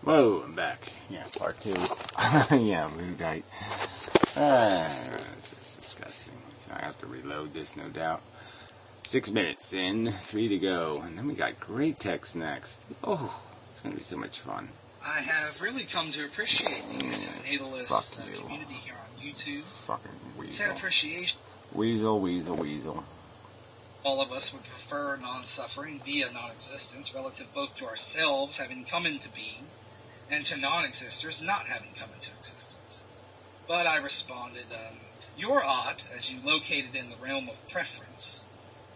Whoa, I'm back. Yeah, part 2. Yeah, Ludite. It's disgusting. I have to reload this, no doubt. 6 minutes in, 3 to go. And then we got great text next. Oh, it's going to be so much fun. I have really come to appreciate the natalist community here on YouTube. Fucking weasel. It's an appreciation. Weasel. All of us would prefer non-suffering via non-existence relative both to ourselves having come into being and to non-existers not having come into existence. But I responded, your ought, as you located in the realm of preference,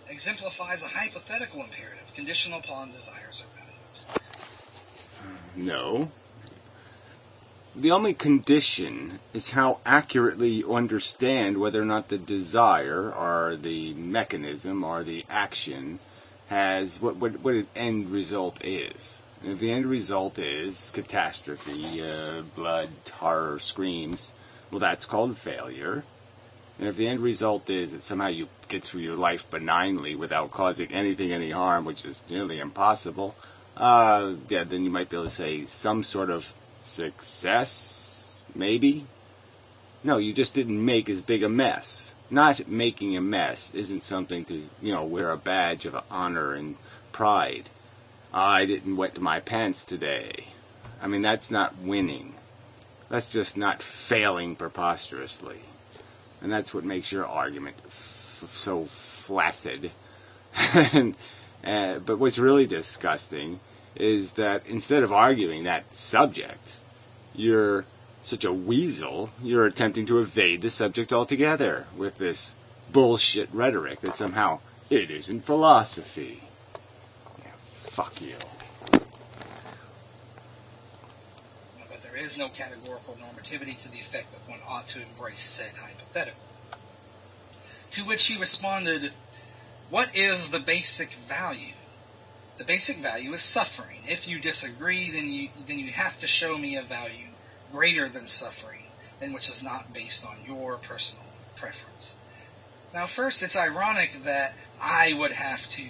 exemplifies a hypothetical imperative conditional upon desires or values. No. The only condition is how accurately you understand whether or not the desire or the mechanism or the action has what its end result is. And if the end result is catastrophe, blood, horror, screams, well, that's called failure. And if the end result is that somehow you get through your life benignly without causing anything any harm, which is nearly impossible, yeah, then you might be able to say some sort of success, maybe? No, you just didn't make as big a mess. Not making a mess isn't something to, wear a badge of honor and pride. I didn't wet my pants today. I mean, that's not winning. That's just not failing preposterously. And that's what makes your argument so flaccid. But what's really disgusting is that instead of arguing that subject, you're such a weasel, you're attempting to evade the subject altogether with this bullshit rhetoric that somehow it isn't philosophy. Fuck you. But there is no categorical normativity to the effect that one ought to embrace said hypothetical. To which he responded, what is the basic value? The basic value is suffering. If you disagree, then you have to show me a value greater than suffering, and which is not based on your personal preference. Now, first, it's ironic that I would have to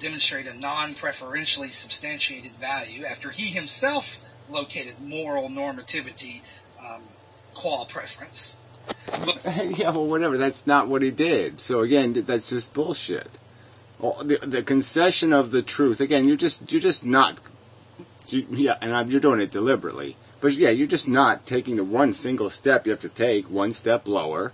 demonstrate a non-preferentially substantiated value after he himself located moral normativity qua preference. Yeah, well, whatever. That's not what he did. So again, that's just bullshit. The concession of the truth. Again, you're just not. And you're doing it deliberately. But yeah, you're just not taking the one single step you have to take, one step lower,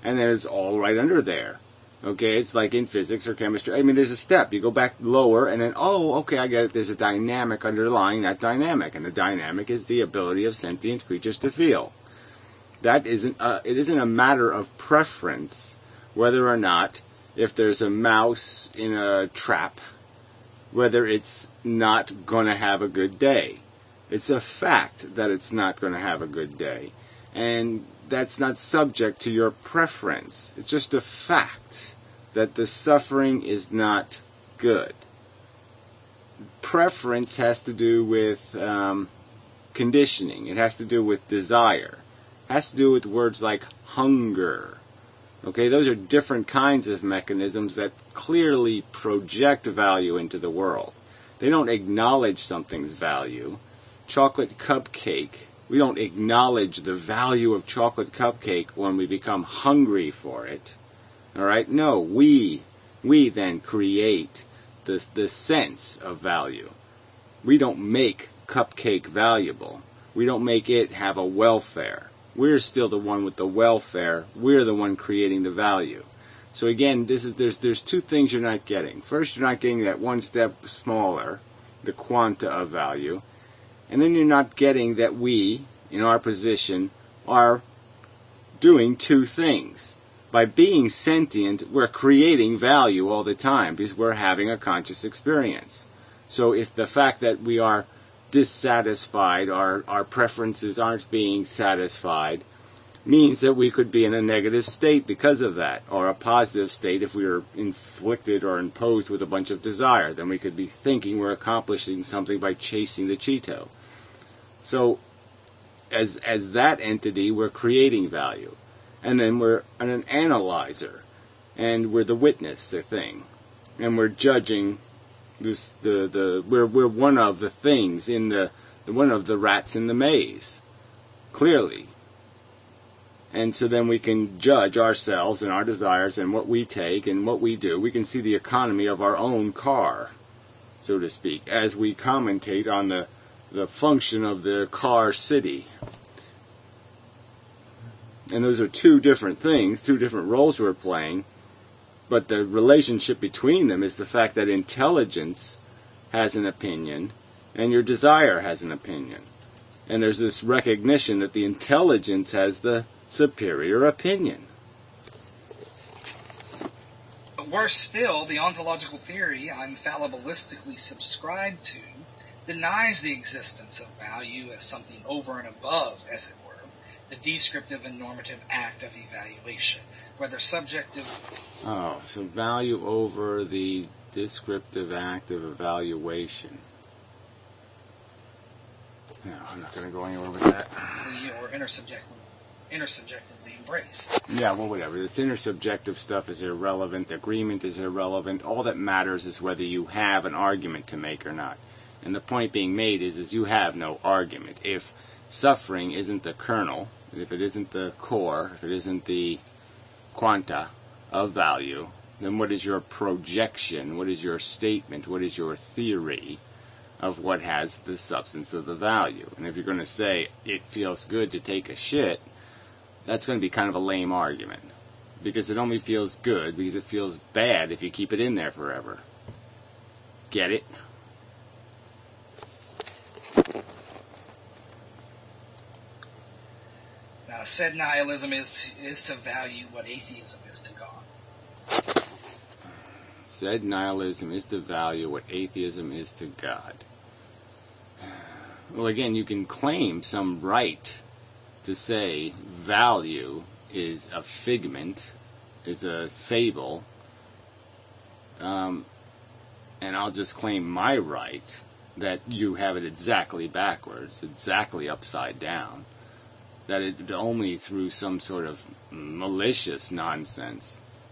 and then it's all right under there. Okay, it's like in physics or chemistry. I mean, there's a step. You go back lower, and then, oh, okay, I get it. There's a dynamic underlying that dynamic, and the dynamic is the ability of sentient creatures to feel. That isn't. It isn't a matter of preference whether or not, if there's a mouse in a trap, whether it's not going to have a good day. It's a fact that it's not going to have a good day, and that's not subject to your preference. It's just a fact that the suffering is not good. Preference has to do with conditioning. It has to do with desire. It has to do with words like hunger. Okay, those are different kinds of mechanisms that clearly project value into the world. They don't acknowledge something's value. Chocolate cupcake, we don't acknowledge the value of chocolate cupcake when we become hungry for it. All right? No, we then create the sense of value. We don't make cupcake valuable. We don't make it have a welfare. We're still the one with the welfare. We're the one creating the value. So again, there's two things you're not getting. First, you're not getting that one step smaller, the quanta of value. And then you're not getting that we, in our position, are doing two things. By being sentient, we're creating value all the time because we're having a conscious experience. So if the fact that we are dissatisfied, our preferences aren't being satisfied, means that we could be in a negative state because of that, or a positive state if we were inflicted or imposed with a bunch of desire. Then we could be thinking we're accomplishing something by chasing the Cheeto. So as that entity, we're creating value. And then we're an analyzer, and we're the witness, the thing, and we're judging this. We're one of the things in one of the rats in the maze, clearly. And so then we can judge ourselves and our desires and what we take and what we do. We can see the economy of our own car, so to speak, as we commentate on the function of the car city. And those are two different things, two different roles we're playing, but the relationship between them is the fact that intelligence has an opinion and your desire has an opinion. And there's this recognition that the intelligence has the superior opinion. But worse still, the ontological theory I'm fallibilistically subscribed to denies the existence of value as something over and above, as it were, the descriptive and normative act of evaluation, whether subjective... Oh, so value over the descriptive act of evaluation. No, I'm not going to go anywhere with that. Or intersubjectively embraced. Yeah, well, whatever. This intersubjective stuff is irrelevant. Agreement is irrelevant. All that matters is whether you have an argument to make or not. And the point being made is you have no argument. If suffering isn't the kernel, if it isn't the core, if it isn't the quanta of value, then what is your projection? What is your statement? What is your theory of what has the substance of the value? And if you're going to say it feels good to take a shit, that's going to be kind of a lame argument, because it only feels good because it feels bad if you keep it in there forever. Get it? Now, said nihilism is to value what atheism is to God. Said nihilism is to value what atheism is to God. Well, again, you can claim some right to say value is a figment, is a fable, and I'll just claim my right that you have it exactly backwards, exactly upside down, that it only through some sort of malicious nonsense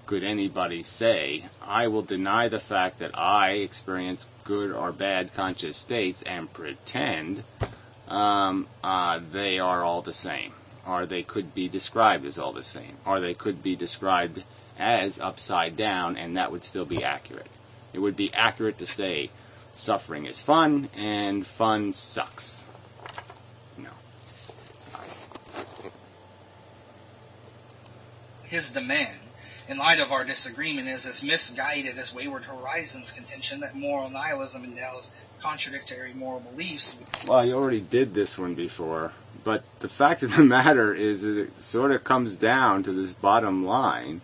could anybody say, I will deny the fact that I experience good or bad conscious states and pretend they are all the same, or they could be described as all the same, or they could be described as upside down, and that would still be accurate. It would be accurate to say suffering is fun and fun sucks. No. His demand, in light of our disagreement, is as misguided as Wayward Horizon's contention that moral nihilism endows contradictory moral beliefs. Well, you already did this one before, but the fact of the matter is that it sort of comes down to this bottom line,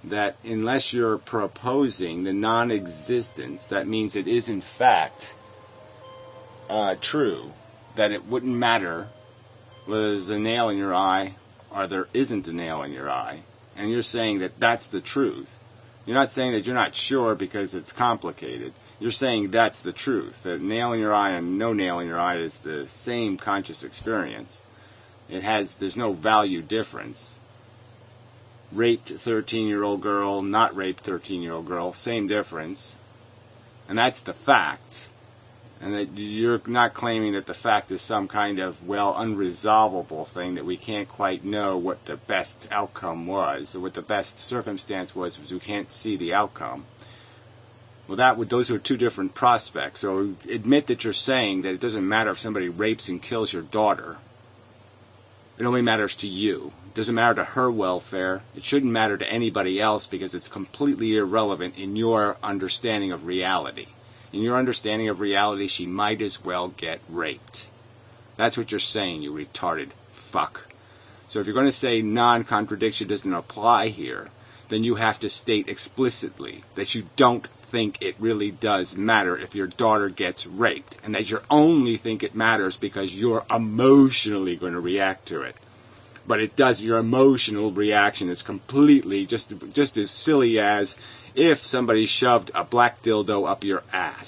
that unless you're proposing the non-existence, that means it is in fact true, that it wouldn't matter whether there's a nail in your eye or there isn't a nail in your eye, and you're saying that that's the truth. You're not saying that you're not sure because it's complicated. You're saying that's the truth, that nail in your eye and no nail in your eye is the same conscious experience. There's no value difference. Raped 13-year-old girl, not raped 13-year-old girl, same difference. And that's the fact. And that you're not claiming that the fact is some kind of, unresolvable thing that we can't quite know what the best outcome was, or what the best circumstance was, because we can't see the outcome. Well, those are two different prospects. So admit that you're saying that it doesn't matter if somebody rapes and kills your daughter. It only matters to you. It doesn't matter to her welfare. It shouldn't matter to anybody else because it's completely irrelevant in your understanding of reality. In your understanding of reality, she might as well get raped. That's what you're saying, you retarded fuck. So if you're going to say non-contradiction doesn't apply here, then you have to state explicitly that you don't think it really does matter if your daughter gets raped, and that you only think it matters because you're emotionally going to react to it. But it does. Your emotional reaction is completely just as silly as if somebody shoved a black dildo up your ass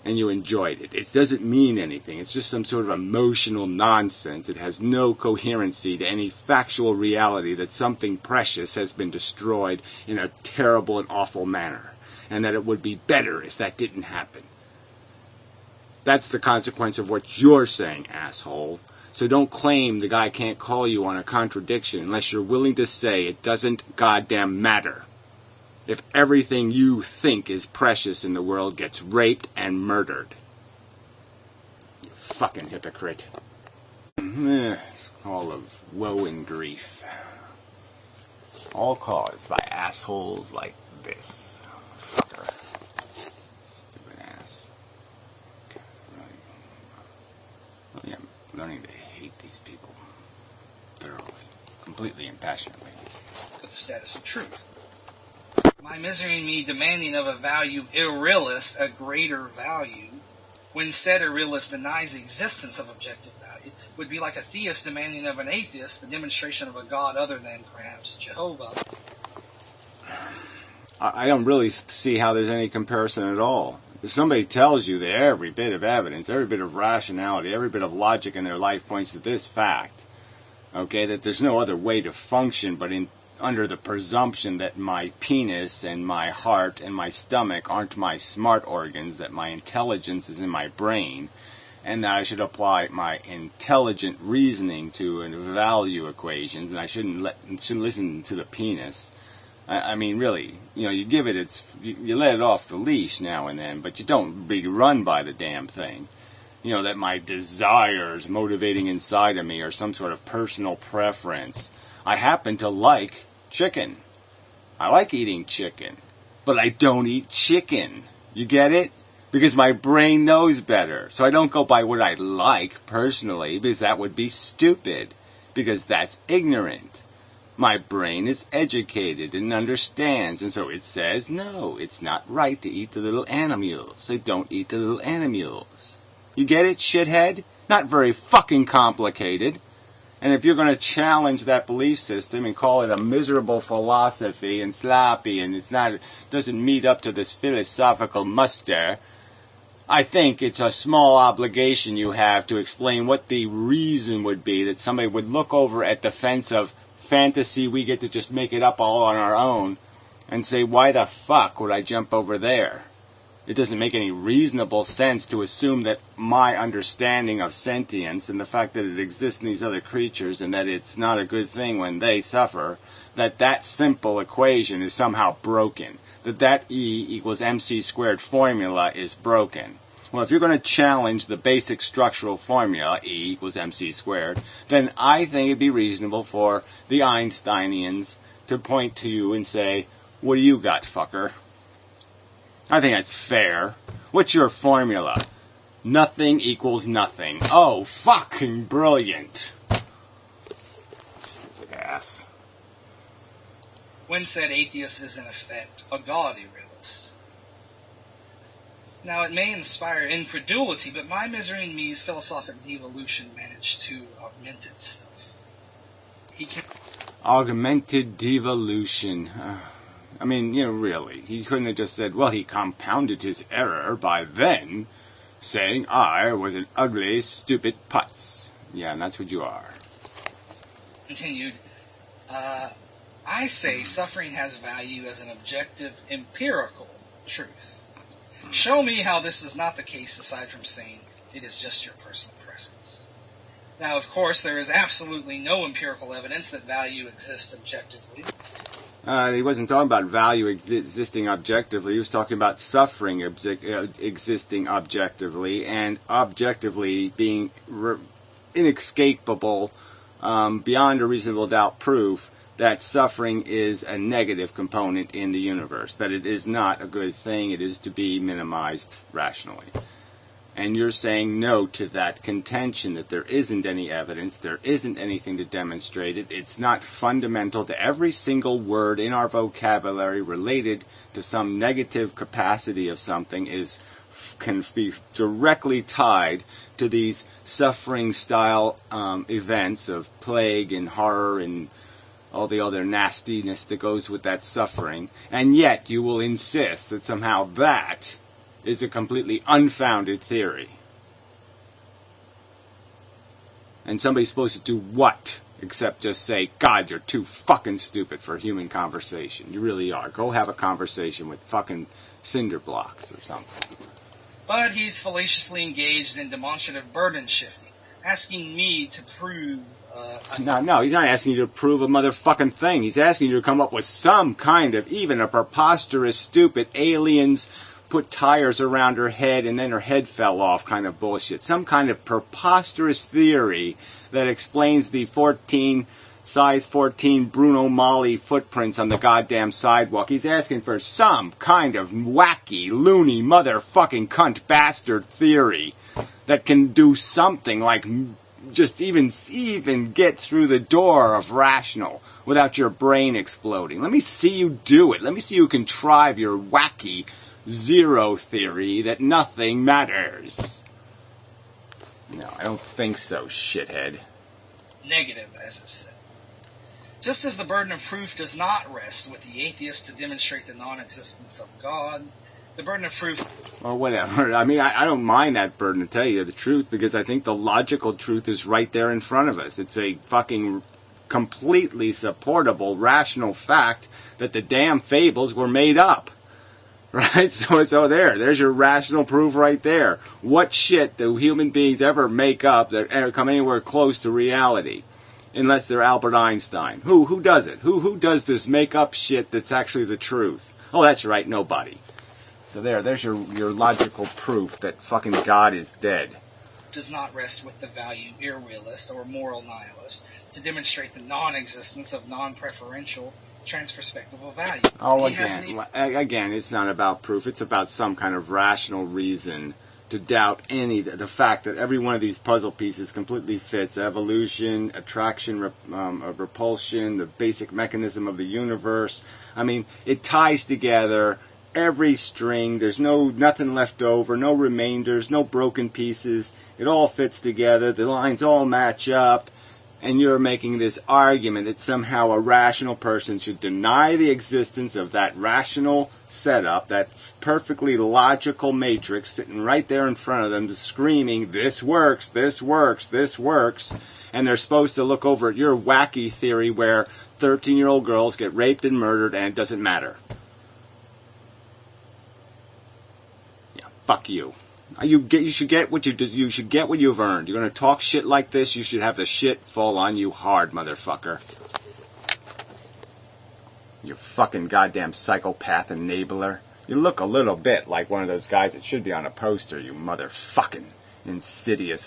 and you enjoyed it. It doesn't mean anything. It's just some sort of emotional nonsense. It has no coherency to any factual reality that something precious has been destroyed in a terrible and awful manner, and that it would be better if that didn't happen. That's the consequence of what you're saying, asshole. So don't claim the guy can't call you on a contradiction unless you're willing to say it doesn't goddamn matter. If everything you think is precious in the world gets raped and murdered. You fucking hypocrite. All of woe and grief. All caused by assholes like this. Fucker. Stupid ass. Really, I'm learning to hate these people. Thoroughly. Completely and passionately. The status of truth. My misery in me demanding of a value irrealist a greater value, when instead a realist denies the existence of objective value, would be like a theist demanding of an atheist the demonstration of a God other than, perhaps, Jehovah. I don't really see how there's any comparison at all. If somebody tells you that every bit of evidence, every bit of rationality, every bit of logic in their life points to this fact, okay, that there's no other way to function but under the presumption that my penis and my heart and my stomach aren't my smart organs, that my intelligence is in my brain, and that I should apply my intelligent reasoning to value equations, and I shouldn't listen to the penis. I mean, really, you give it you let it off the leash now and then, but you don't be run by the damn thing. That my desires motivating inside of me are some sort of personal preference. I happen to like chicken. I like eating chicken, but I don't eat chicken. You get it? Because my brain knows better. So I don't go by what I like personally, because that would be stupid, because that's ignorant. My brain is educated and understands, and so it says, no, it's not right to eat the little animals, so don't eat the little animals. You get it, shithead? Not very fucking complicated. And if you're going to challenge that belief system and call it a miserable philosophy and sloppy and doesn't meet up to this philosophical muster, I think it's a small obligation you have to explain what the reason would be that somebody would look over at the fence of fantasy we get to just make it up all on our own and say, why the fuck would I jump over there? It doesn't make any reasonable sense to assume that my understanding of sentience and the fact that it exists in these other creatures and that it's not a good thing when they suffer, that simple equation is somehow broken, that E equals MC squared formula is broken. Well, if you're going to challenge the basic structural formula, E equals MC squared, then I think it'd be reasonable for the Einsteinians to point to you and say, what do you got, fucker? I think that's fair. What's your formula? Nothing equals nothing. Oh, fucking brilliant. Stupid ass. When said atheist is in effect a God realist. Now it may inspire incredulity, but my misery in me's philosophic devolution managed to augment itself. Augmented devolution. I mean, really, he couldn't have just said, well, he compounded his error by then saying I was an ugly, stupid putz. Yeah, and that's what you are. Continued, I say suffering has value as an objective, empirical truth. Show me how this is not the case aside from saying it is just your personal preference. Now, of course, there is absolutely no empirical evidence that value exists objectively. He wasn't talking about value existing objectively. He was talking about suffering existing objectively and objectively being inescapable, beyond a reasonable doubt proof that suffering is a negative component in the universe, that it is not a good thing, it is to be minimized rationally. And you're saying no to that contention, that there isn't any evidence, there isn't anything to demonstrate it, it's not fundamental to every single word in our vocabulary related to some negative capacity of something can be directly tied to these suffering-style events of plague and horror and all the other nastiness that goes with that suffering, and yet you will insist that somehow that is a completely unfounded theory. And somebody's supposed to do what except just say, God, you're too fucking stupid for human conversation. You really are. Go have a conversation with fucking cinder blocks or something. But he's fallaciously engaged in demonstrative burden shifting, asking me to prove... No, he's not asking you to prove a motherfucking thing. He's asking you to come up with some kind of, even a preposterous, stupid, aliens put tires around her head and then her head fell off kind of bullshit. Some kind of preposterous theory that explains the size 14 Bruno Mali footprints on the goddamn sidewalk. He's asking for some kind of wacky, loony, motherfucking cunt bastard theory that can do something like just even get through the door of rational without your brain exploding. Let me see you do it. Let me see you contrive your wacky zero theory that nothing matters. No, I don't think so, shithead. Negative, as it said. Just as the burden of proof does not rest with the atheist to demonstrate the non-existence of God, the burden of proof... Or whatever. I mean, I don't mind that burden, to tell you the truth, because I think the logical truth is right there in front of us. It's a fucking completely supportable, rational fact that the damn fables were made up. Right? So there's your rational proof right there. What shit do human beings ever make up that come anywhere close to reality? Unless they're Albert Einstein. Who does it? Who does this make up shit that's actually the truth? Oh, that's right, nobody. So there's your logical proof that fucking God is dead. Does not rest with the value irrealist or moral nihilist to demonstrate the non-existence of non-preferential transperspectival value. Oh, again, it's not about proof. It's about some kind of rational reason to doubt the fact that every one of these puzzle pieces completely fits. Evolution, attraction, repulsion, the basic mechanism of the universe. I mean, it ties together every string. There's nothing left over, no remainders, no broken pieces. It all fits together. The lines all match up. And you're making this argument that somehow a rational person should deny the existence of that rational setup, that perfectly logical matrix sitting right there in front of them, screaming, this works, this works, this works, and they're supposed to look over at your wacky theory where 13-year-old girls get raped and murdered and it doesn't matter. Yeah, fuck you. You should get what you should get what you've earned. You're gonna talk shit like this, you should have the shit fall on you hard, motherfucker. You fucking goddamn psychopath enabler. You look a little bit like one of those guys that should be on a poster, you motherfucking insidious,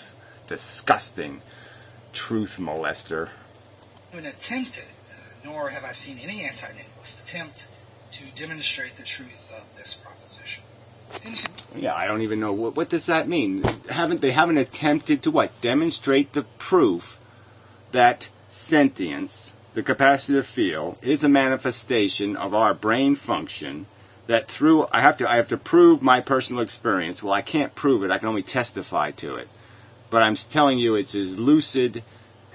disgusting truth molester. I haven't attempted, nor have I seen any anti-natalist attempt to demonstrate the truth of this proposition. Yeah, I don't even know. What does that mean? They haven't attempted to what? Demonstrate the proof that sentience, the capacity to feel, is a manifestation of our brain function. That through I have to prove my personal experience. Well, I can't prove it. I can only testify to it. But I'm telling you, it's as lucid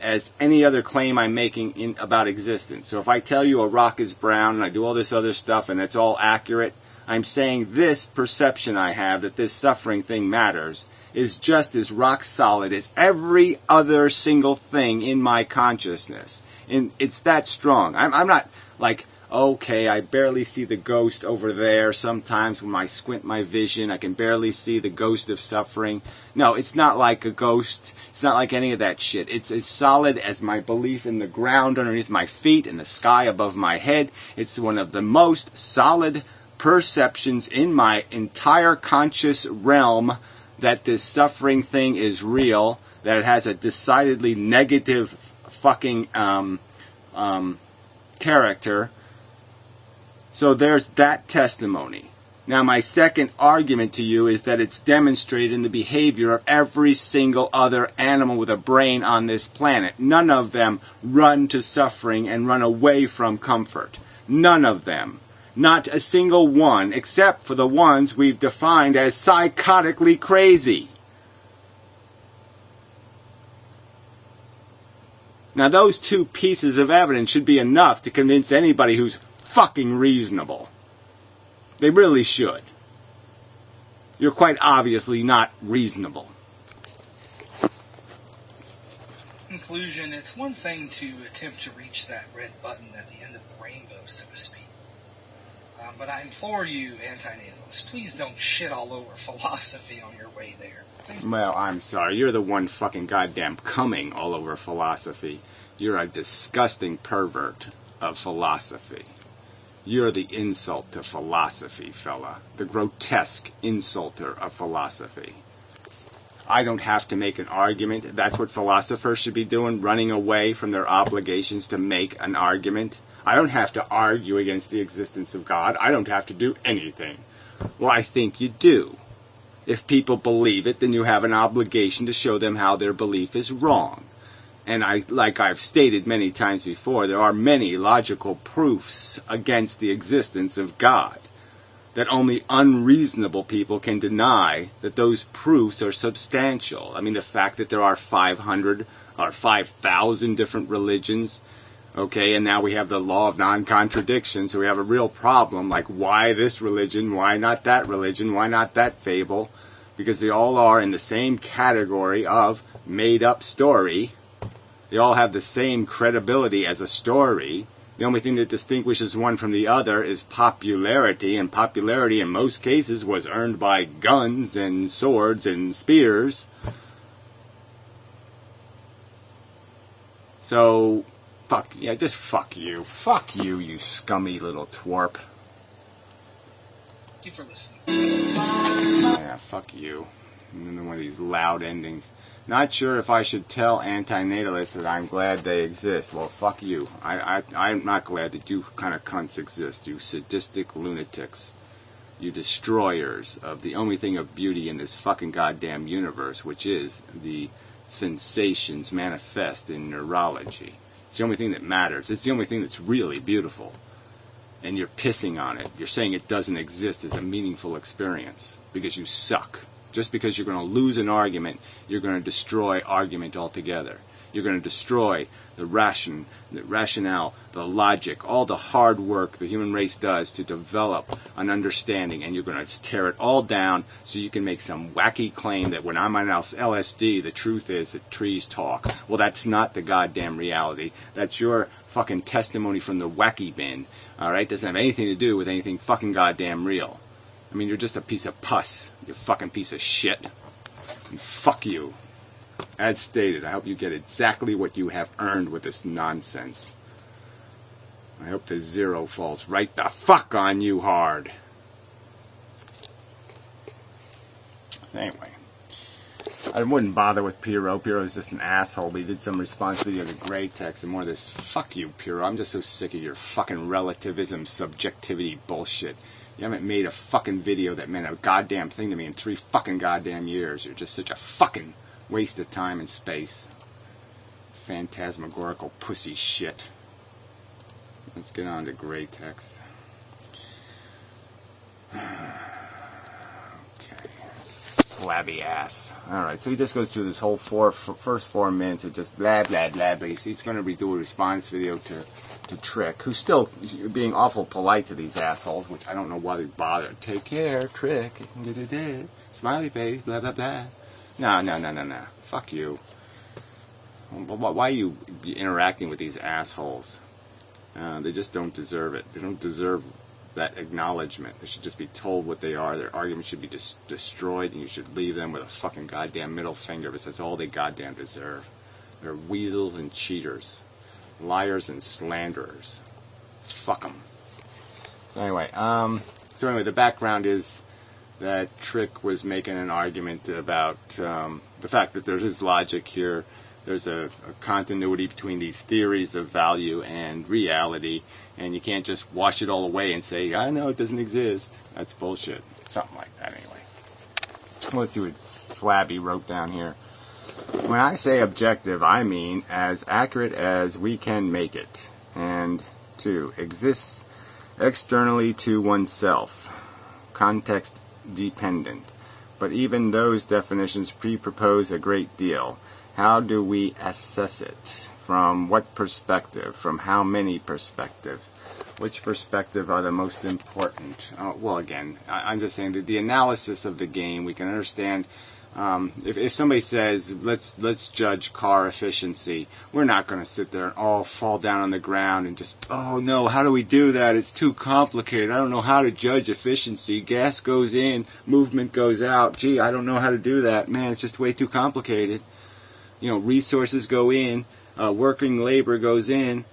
as any other claim I'm making about existence. So if I tell you a rock is brown and I do all this other stuff and it's all accurate, I'm saying this perception I have that this suffering thing matters is just as rock solid as every other single thing in my consciousness. And it's that strong. I'm not like, okay, I barely see the ghost over there. Sometimes when I squint my vision, I can barely see the ghost of suffering. No, it's not like a ghost. It's not like any of that shit. It's as solid as my belief in the ground underneath my feet and the sky above my head. It's one of the most solid perceptions in my entire conscious realm that this suffering thing is real, that it has a decidedly negative fucking character. So there's that testimony. Now my second argument to you is that it's demonstrated in the behavior of every single other animal with a brain on this planet. None of them run to suffering and run away from comfort. None of them. Not a single one, except for the ones we've defined as psychotically crazy. Now those two pieces of evidence should be enough to convince anybody who's fucking reasonable. They really should. You're quite obviously not reasonable. In conclusion, it's one thing to attempt to reach that red button at the end of the rainbow, so to speak. But I implore you, anti-natalists, please don't shit all over philosophy on your way there. Well, I'm sorry. You're the one fucking goddamn coming all over philosophy. You're a disgusting pervert of philosophy. You're the insult to philosophy, fella. The grotesque insulter of philosophy. I don't have to make an argument. That's what philosophers should be doing, running away from their obligations to make an argument. I don't have to argue against the existence of God. I don't have to do anything. Well, I think you do. If people believe it, then you have an obligation to show them how their belief is wrong. And like I've stated many times before, there are many logical proofs against the existence of God, that only unreasonable people can deny that those proofs are substantial. I mean, the fact that there are 500 or 5,000 different religions, okay, and now we have the law of non-contradiction, so we have a real problem, like why this religion, why not that religion, why not that fable, because they all are in the same category of made-up story. They all have the same credibility as a story. The only thing that distinguishes one from the other is popularity, and popularity in most cases was earned by guns and swords and spears. So, just fuck you. Fuck you, you scummy little twerp. Thank you for listening. Yeah, fuck you. And then one of these loud endings. Not sure if I should tell anti-natalists that I'm glad they exist. Well, fuck you. I'm not glad that you kind of cunts exist, you sadistic lunatics. You destroyers of the only thing of beauty in this fucking goddamn universe, which is the sensations manifest in neurology. It's the only thing that matters. It's the only thing that's really beautiful. And you're pissing on it. You're saying it doesn't exist as a meaningful experience because you suck. Just because you're going to lose an argument, you're going to destroy argument altogether. You're going to destroy the rationale, the logic, all the hard work the human race does to develop an understanding, and you're going to tear it all down so you can make some wacky claim that when I'm on LSD, the truth is that trees talk. Well, that's not the goddamn reality. That's your fucking testimony from the wacky bin, all right? Doesn't have anything to do with anything fucking goddamn real. I mean, you're just a piece of pus, you fucking piece of shit. And fuck you. As stated, I hope you get exactly what you have earned with this nonsense. I hope the zero falls right the fuck on you hard. Anyway, I wouldn't bother with Piro. Piro's just an asshole. He did some response video to Grey Text and more of this. Fuck you, Piro. I'm just so sick of your fucking relativism, subjectivity bullshit. You haven't made a fucking video that meant a goddamn thing to me in 3 fucking goddamn years. You're just such a fucking waste of time and space. Phantasmagorical pussy shit. Let's get on to Grey Text. Okay. Flabby ass. Alright, so he just goes through this whole first 4 minutes of just blah, blah, blah, blah. He's going to redo a response video to Trick, who's still being awful polite to these assholes, which I don't know why they bother. Take care, Trick. Smiley face, blah, blah, blah. No. Fuck you. Why are you interacting with these assholes? They just don't deserve it. They don't deserve that acknowledgement. They should just be told what they are. Their argument should be destroyed, and you should leave them with a fucking goddamn middle finger, because that's all they goddamn deserve. They're weasels and cheaters. Liars and slanderers. Fuck them. Anyway, the background is that Trick was making an argument about the fact that there is logic here. There's a continuity between these theories of value and reality, and you can't just wash it all away and say, I know it doesn't exist. That's bullshit. Something like that, anyway. Let's see what Flabby wrote down here. When I say objective, I mean as accurate as we can make it. And 2, exists externally to oneself, context dependent. But even those definitions pre-propose a great deal. How do we assess it? From what perspective? From how many perspectives? Which perspective are the most important? Well, again, I'm just saying that the analysis of the game, we can understand If somebody says, let's judge car efficiency, we're not going to sit there and all fall down on the ground and just, oh no, how do we do that? It's too complicated. I don't know how to judge efficiency. Gas goes in, movement goes out. Gee, I don't know how to do that. Man, it's just way too complicated. You know, resources go in, working labor goes in,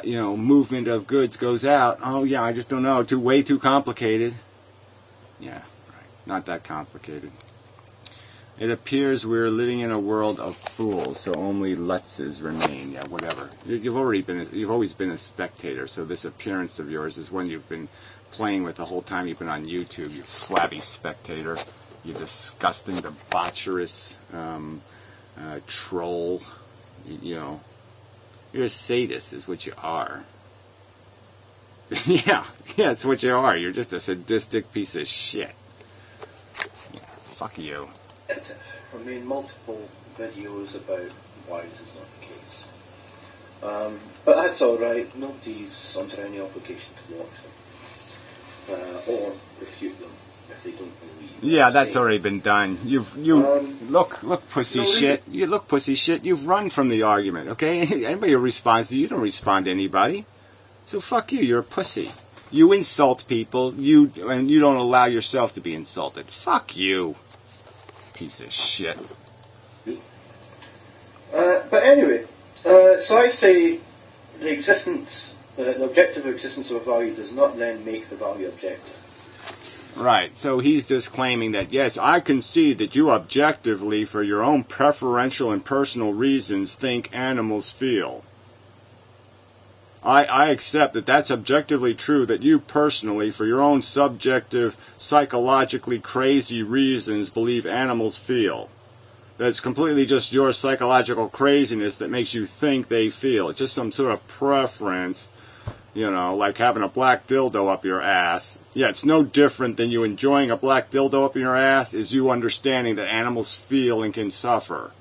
you know, movement of goods goes out. Oh yeah, I just don't know. Way too complicated. Yeah, right. Not that complicated. It appears we're living in a world of fools, so only Lutzes remain. Yeah, whatever. You've always been a spectator, so this appearance of yours is one you've been playing with the whole time you've been on YouTube, you flabby spectator, you disgusting, debaucherous troll. You know, you're a sadist is what you are. yeah, it's what you are. You're just a sadistic piece of shit. Yeah, fuck you. I mean, multiple videos about why this is not the case. But that's alright, nobody's under any obligation to watch them. Or refute them if they don't believe. Yeah, that's already been done. Look, pussy shit. You look, pussy shit. You've run from the argument, okay? Anybody who responds to you don't respond to anybody. So fuck you, you're a pussy. You insult people, and you don't allow yourself to be insulted. Fuck you. Piece of shit. But anyway, so I say the objective existence of a value does not then make the value objective. Right, so he's just claiming that, yes, I concede that you objectively, for your own preferential and personal reasons, think animals feel. I accept that that's objectively true, that you personally, for your own subjective, psychologically crazy reasons, believe animals feel. That it's completely just your psychological craziness that makes you think they feel. It's just some sort of preference, you know, like having a black dildo up your ass. Yeah, it's no different than you enjoying a black dildo up in your ass is you understanding that animals feel and can suffer.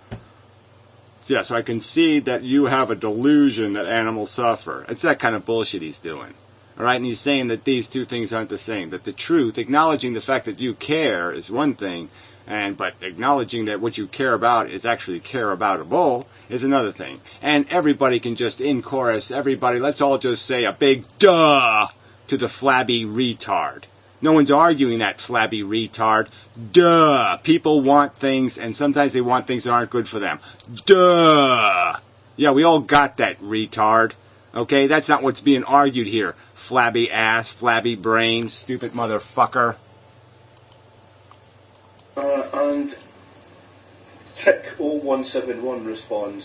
Yeah, so I concede that you have a delusion that animals suffer. It's that kind of bullshit he's doing. All right, and he's saying that these two things aren't the same. That the truth, acknowledging the fact that you care is one thing, but acknowledging that what you care about is actually care aboutable is another thing. And everybody can just, in chorus, let's all just say a big duh to the flabby retard. No one's arguing that, flabby retard. Duh. People want things, and sometimes they want things that aren't good for them. Duh. Yeah, we all got that, retard. Okay, that's not what's being argued here. Flabby ass, flabby brain, stupid motherfucker. And Trick0171 responds,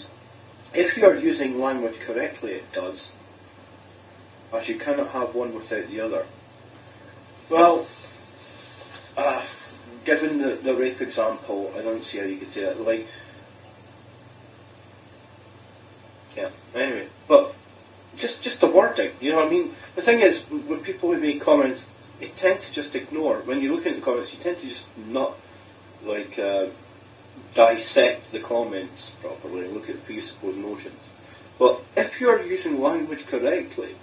if you are using language correctly, it does. As you cannot have one without the other. Well, given the rape example, I don't see how you could say that. Like, yeah. Anyway, but just the wording. You know what I mean? The thing is, with people who make comments, they tend to just ignore. When you look at the comments, you tend to just not dissect the comments properly and look at the presupposed notions. But if you are using language correctly.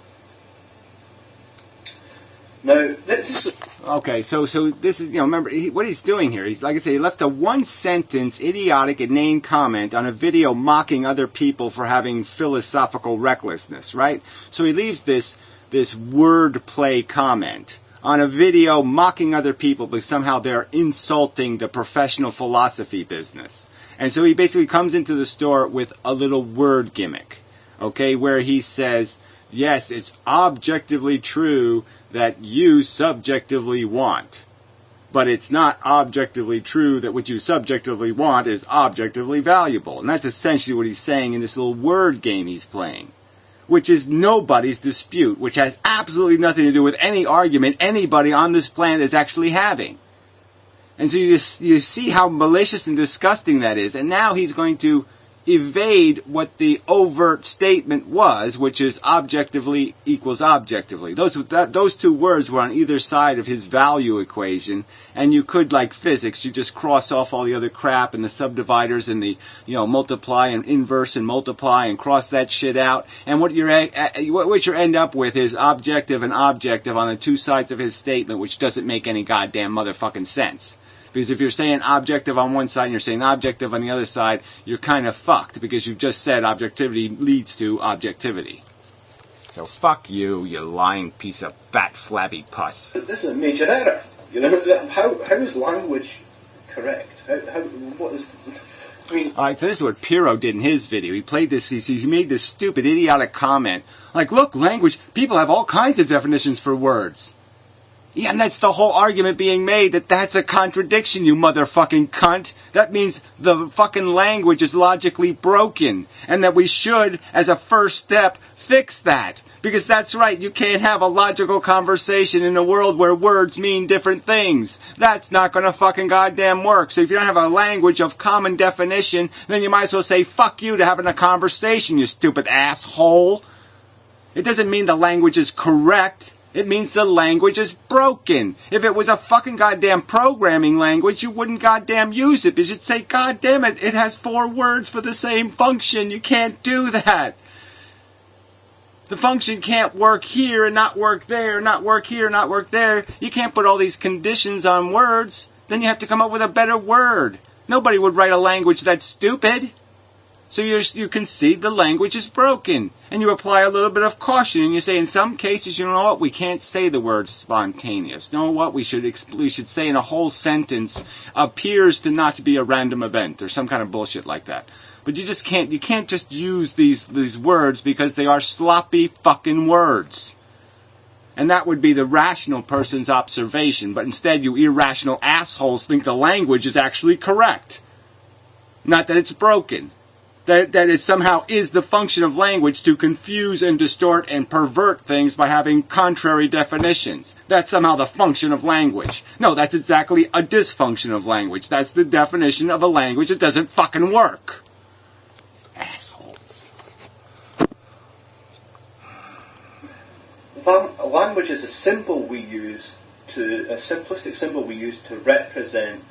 Now, this is... Okay, so this is, remember, what he's doing here, he's, like I say, he left a one-sentence, idiotic, inane comment on a video mocking other people for having philosophical recklessness, right? So he leaves this wordplay comment on a video mocking other people because somehow they're insulting the professional philosophy business. And so he basically comes into the store with a little word gimmick, okay, where he says, yes, it's objectively true that you subjectively want. But it's not objectively true that what you subjectively want is objectively valuable. And that's essentially what he's saying in this little word game he's playing, which is nobody's dispute, which has absolutely nothing to do with any argument anybody on this planet is actually having. And so you see how malicious and disgusting that is. And now he's going to evade what the overt statement was, which is objectively equals objectively. Those two words were on either side of his value equation, and you could, like physics, you just cross off all the other crap and the subdividers and the multiply and inverse and multiply and cross that shit out, and what you end up with is objective and objective on the two sides of his statement, which doesn't make any goddamn motherfucking sense. Because if you're saying objective on one side and you're saying objective on the other side, you're kind of fucked, because you've just said objectivity leads to objectivity. So fuck you, you lying piece of fat, flabby pus. This is a major error. You know, how is language correct? What is... I mean... Alright, so this is what Pirro did in his video. He played this, he made this stupid, idiotic comment. Like, look, language, people have all kinds of definitions for words. Yeah, and that's the whole argument being made, that that's a contradiction, you motherfucking cunt. That means the fucking language is logically broken, and that we should, as a first step, fix that. Because that's right, you can't have a logical conversation in a world where words mean different things. That's not gonna fucking goddamn work. So if you don't have a language of common definition, then you might as well say fuck you to having a conversation, you stupid asshole. It doesn't mean the language is correct. It means the language is broken. If it was a fucking goddamn programming language, you wouldn't goddamn use it, because you'd say, God damn it, it has 4 words for the same function. You can't do that. The function can't work here and not work there, not work here, not work there. You can't put all these conditions on words. Then you have to come up with a better word. Nobody would write a language that's stupid. So you concede the language is broken. And you apply a little bit of caution. And you say, in some cases, you know what, we can't say the word spontaneous. You know what, we should say in a whole sentence, appears to not be a random event, or some kind of bullshit like that. But you can't just use these words because they are sloppy fucking words. And that would be the rational person's observation. But instead, you irrational assholes think the language is actually correct. Not that it's broken. That it somehow is the function of language to confuse and distort and pervert things by having contrary definitions. That's somehow the function of language. No, that's exactly a dysfunction of language. That's the definition of a language that doesn't fucking work. Assholes. Language is a symbol we use a simplistic symbol we use to represent.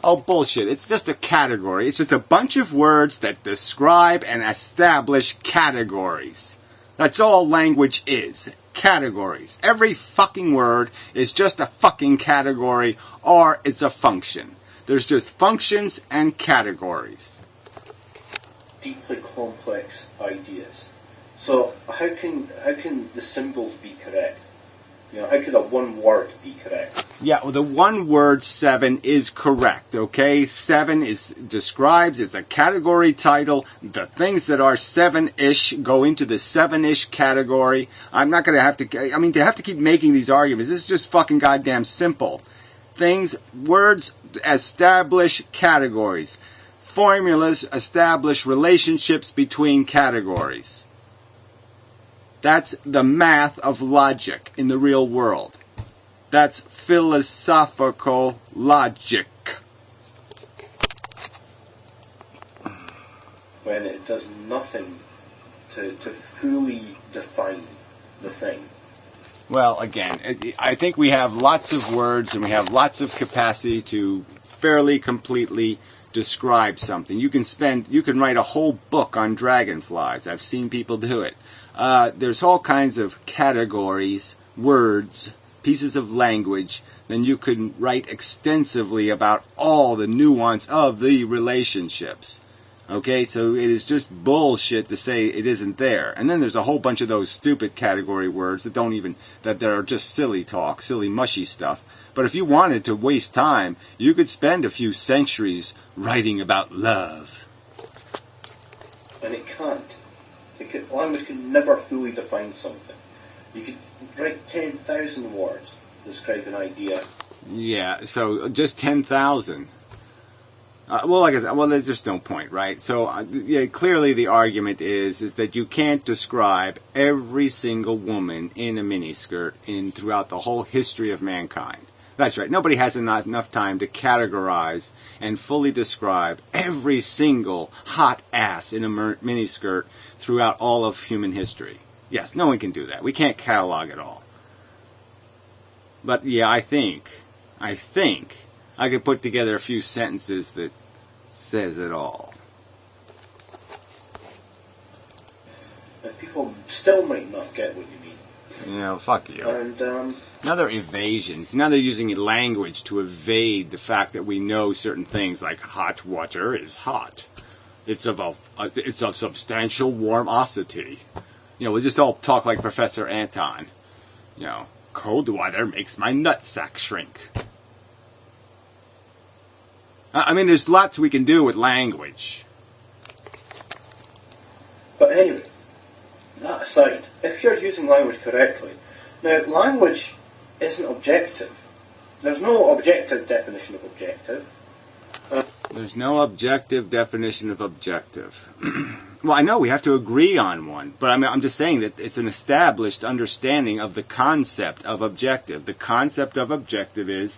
Oh, bullshit. It's just a category. It's just a bunch of words that describe and establish categories. That's all language is. Categories. Every fucking word is just a fucking category, or it's a function. There's just functions and categories. Deeply complex ideas. So how can the symbols be correct? You know, how could a one word be correct? Yeah, well, the one word 7 is correct, okay? 7 describes, it's a category title. The things that are 7-ish go into the 7-ish category. I'm not going to have to keep making these arguments. This is just fucking goddamn simple. Words establish categories. Formulas establish relationships between categories. That's the math of logic in the real world. That's philosophical logic. When it does nothing to fully define the thing. Well, again, I think we have lots of words and we have lots of capacity to fairly completely describe something. You can write a whole book on dragonflies. I've seen people do it. There's all kinds of categories, words, pieces of language. Then you can write extensively about all the nuance of the relationships. Okay, so it is just bullshit to say it isn't there. And then there's a whole bunch of those stupid category words that are just silly talk, silly mushy stuff. But if you wanted to waste time, you could spend a few centuries writing about love. And it can't. Language can never fully define something. You could write 10,000 words to describe an idea. Yeah, so just 10,000. Like I said, there's just no point, right? So, clearly the argument is that you can't describe every single woman in a miniskirt throughout the whole history of mankind. That's right. Nobody has enough time to categorize and fully describe every single hot ass in a miniskirt throughout all of human history. Yes, no one can do that. We can't catalog it all. But yeah, I think I could put together a few sentences that says it all. And people still might not get what you mean. Fuck you. And now they're evasions. Now they're using language to evade the fact that we know certain things, like hot water is hot. It's of substantial warmosity. We'll just all talk like Professor Anton. Cold water makes my nutsack shrink. There's lots we can do with language. But anyway, that aside, if you're using language correctly, now language isn't objective. There's no objective definition of objective. There's no objective definition of objective. Well, I know we have to agree on one, but I'm just saying that it's an established understanding of the concept of objective. The concept of objective is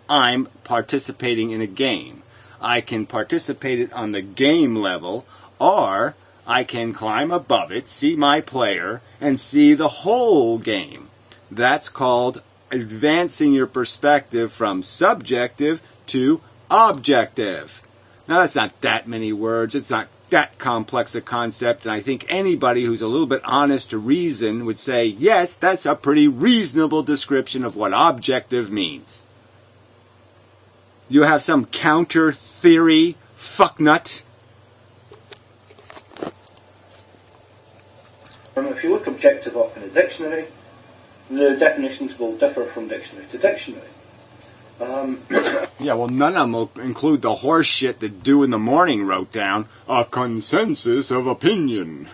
I'm participating in a game. I can participate it on the game level, or I can climb above it, see my player, and see the whole game. That's called advancing your perspective from subjective to objective. Now, that's not that many words. It's not that complex a concept, and I think anybody who's a little bit honest to reason would say, yes, that's a pretty reasonable description of what objective means. You have some counter theory, fucknut? If you look objective up in a dictionary, the definitions will differ from dictionary to dictionary. Yeah, well, none of them will include the horse shit that Do in the Morning wrote down, a consensus of opinion.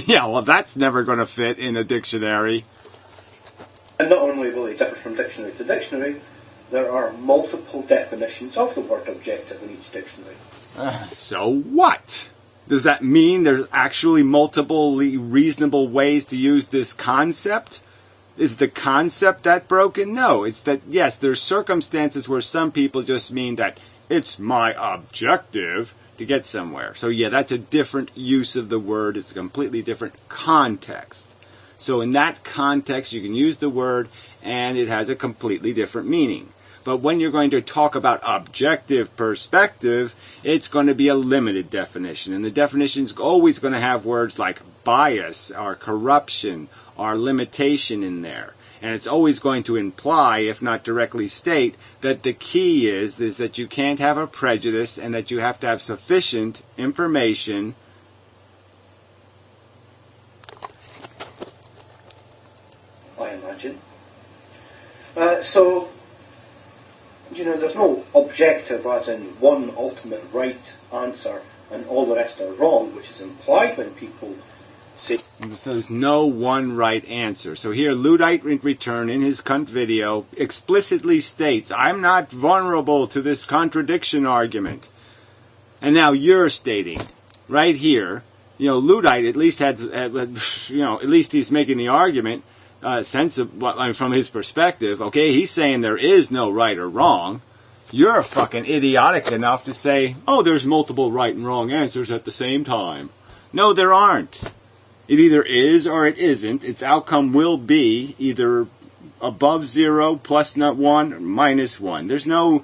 Yeah, well, that's never going to fit in a dictionary. And not only will they differ from dictionary to dictionary, there are multiple definitions of the word objective in each dictionary. So what? Does that mean there's actually multiple reasonable ways to use this concept? Is the concept that broken? No, it's that, yes, there's circumstances where some people just mean that it's my objective to get somewhere. So yeah, that's a different use of the word. It's a completely different context. So in that context, you can use the word and it has a completely different meaning. But when you're going to talk about objective perspective, it's going to be a limited definition. And the definition is always going to have words like bias or corruption or limitation in there. And it's always going to imply, if not directly state, that the key is that you can't have a prejudice and that you have to have sufficient information I imagine. So, there's no objective as in one ultimate right answer and all the rest are wrong, which is implied when people say... So there's no one right answer. So here, Luddite in return, in his cunt video, explicitly states, I'm not vulnerable to this contradiction argument. And now you're stating, right here, Luddite at least at least he's making the argument, sense of from his perspective. Okay, he's saying there is no right or wrong. You're fucking idiotic enough to say, oh, there's multiple right and wrong answers at the same time. No, there aren't. It either is or it isn't. Its outcome will be either above 0, plus 1, or minus 1. There's no